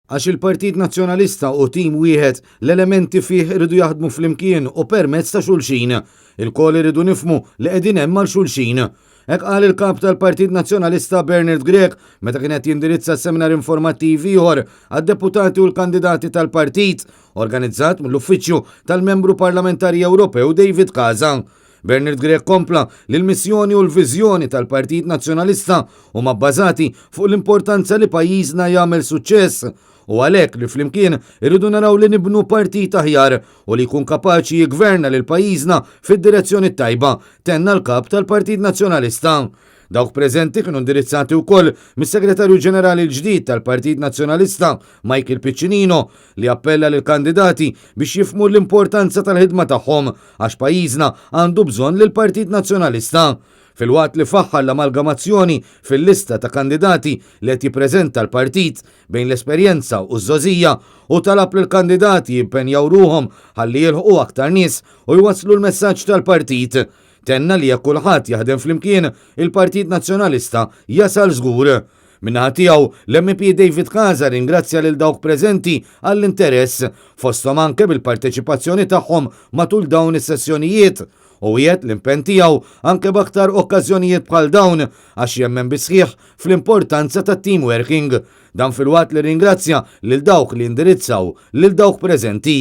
għax il-Partit Nazzjonalista u tim wieħed l-elementi fih iridu jaħdmu flimkien u permezz ta' xulxin. Il-kol iridu nifmu li qegħdin hemm mal xulxin. Hekk qal il-kap tal-Partit Nazzjonalista Bernard Grech meta kien qed jindirizza seminar informattiv ieħor għad-deputati u l-kandidati tal-partit organizzat mill-uffiċċju tal-Membru Parlamentari Ewropew David Casa. Bernard Grech kompla li l-missjoni u l-viżjoni tal-Partit Nazzjonalista huma bbażati fuq l-importanza li pajjiżna jagħmel suċċess u għalhekk li flimkien irridu naraw li nibnu partit aħjar u li jkun kapaċi jigverna lil pajjiżna fid-direzzjoni tajba, tenna l-kap tal-Partit Nazzjonalista. Dawk preżenti kienu indirizzati wkoll mis-Segretarju Ġenerali l-ġdid tal-Partit Nazzjonalista Michael Piccinino li appella lil kandidati biex jifhmu l-importanza tal-ħidma tagħhom għax pajjiżna għandu bżonn lil Partit Nazzjonalista. Fil-waqt li faħħal l-amalgamazzjoni fil-lista ta' kandidati li qed jippreżenta l-partit bejn l-esperjenza u ż-żożija u talab lil kandidati jimpenjaw ruhom ħalli jilħqu aktar nies u jwasslu l-messaġġ tal-partit. Tenna li jekk kulħadd jaħdem flimkien il-Partit Nazzjonalista jasal żgur. Minnaħa tiegħu l-MP David Casa ringrazzja lil dawk preżenti għall-interess fosthom anke bil-parteċipazzjoni tagħhom matul dawn is-sessjonijiet u jgħid l-impenn tiegħu anke b'aktar okkażjonijiet bħal dawn għax jemmen bisħieħ fl-importanza tat-team working. Dan fil-waqt li ringrazzja lil dawk li indirizzaw lil dawk preżenti.